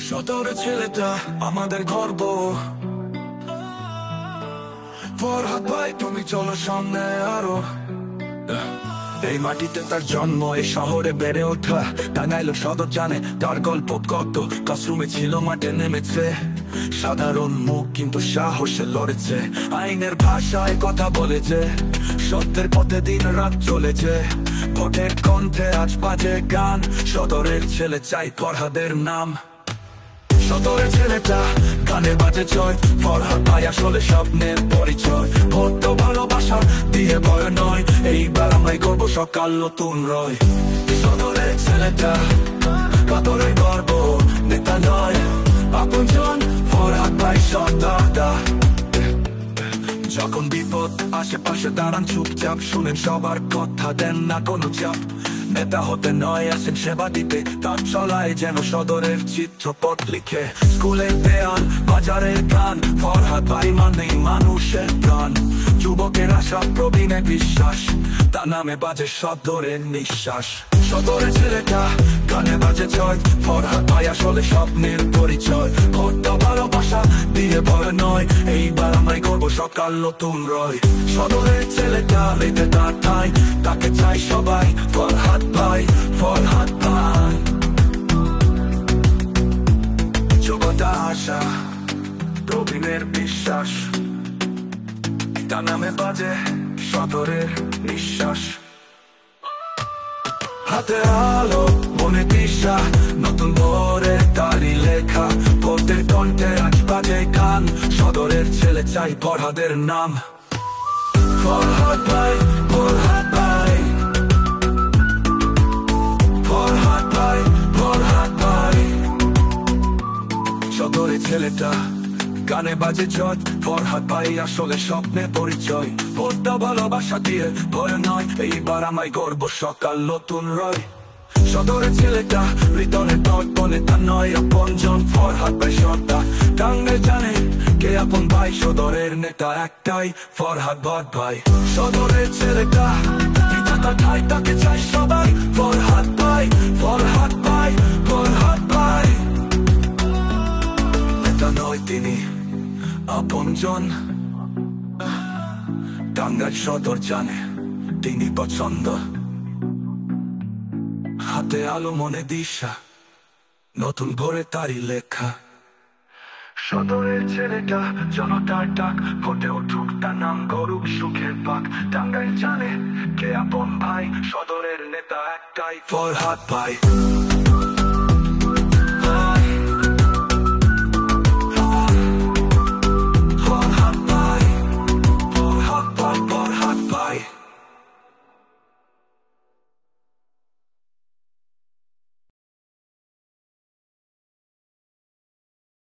সদরের ছেলেটা আমাদের গর্ব। ফরহাদ ভাই তুমি চলো সামনে আরো। এই মাটিতে তার জন্ম, এই শহরে বেড়ে ওঠা। টাঙ্গাইল সদর জানে তার গল্প কত। ক্লাসরুমে ছিল, মাঠে নেমেছে। সাধারণ মুখ কিন্তু সাহসে লড়েছে। আইনের ভাষায় কথা বলেছে, সত্যের পথে দিন রাত চলেছে। ভোটের কণ্ঠে আজ বাজে গান। সদরের ছেলে চাই ফরহাদের নাম। সদরের ছেলেটা গানে বাজে জয়। ফরহাদ ভাই আসলে স্বপ্নের পরিচয়। ভোট তো ভালোবাসা দিয়ে ভয় নয়, এইবার আমায় গর্ব সকাল নতুন রয়। সদরের ছেলেটা কতই গর্ব, নেতা নয় আপনজন। ফরহাদ ভাই সর্দারটা। যখন বিপদ আশেপাশে দাঁড়ান চুপচাপ, শুনেন সবার কথা, দেন না কোনো চাপ। নেতা হতে নয়, আসেন সেবা দিতে। তার চলায় যেন সদরের চিত্রপট লিখে। স্কুলের দেয়াল, বাজারের গান, ফরহাদ ভাই মানেই মানুষের প্রাণ। যুবকের আশা, প্রবীণের বিশ্বাস, তার নামে বাজে সদরের নিঃশ্বাস। সদরের ছেলেটা গানে বাজে জয়। ফরহাদ ভাই আসলে স্বপ্নের পরিচয়। ভোটটা ভালোবাসা দিয়ে ভয় নয়, এইবার আমায় গর্ব সকাল নতুন রয়। সদরের ছেলেটা লেতে তার ঠাই, তাকে চাই সবাই। ফরহাদ ভাই, ফরহাদ ভাই। যোগ্যতা আশা, প্রবীণের বিশ্বাস, তার নামে বাজে সদরের নিঃশ্বাস। হাতে আলো, মনে দিশা, নতুন ভোরে তারি লেখা। ভোটের কণ্ঠে আজ বাজে গান। সদরের ছেলে চাই ফরহাদের নাম। ফরহাদ ভাই, ফরহাদ ভাই, ফরহাদ ভাই, ফরহাদ ভাই। সদরের ছেলেটা গানে বাজে জয়। ফরহাদ ভাই আসলে স্বপ্নের পরিচয়। ভোটটা ভালোবাসা দিয়ে ভয় নয়, এইবার আমায় গর্ব সকাল নতুন রয়। সদরের ছেলেটা হৃদয়ের দর্পণে, তা নয় আপনজন। ফরহাদ ভাই সর্দার, টাঙ্গাইল জানে কে আপন ভাই। সদরের নেতা একটাই, ফরহাদ ভাই। সদরের ছেলেটা পিতা ঠাই, তাকে চাই সবাই। ফরহাদ ভাই, ফরহাদ ভাই, ফরহাদ ভাই। নেতা নয় তিনি আপনজন। টাঙ্গাইল সদর জানে তিনি পছন্দ। হাতে আলো, মনে দিশা, নতুন ভোরে তারি লেখা। সদরের ছেলেটা জনতার ডাক। ভোটে উঠুক তার নাম, গরুক সুখের পাক। টাঙ্গাইল জানে কে আপন ভাই। সদরের নেতা একটাই, ফরহাদ ভাই।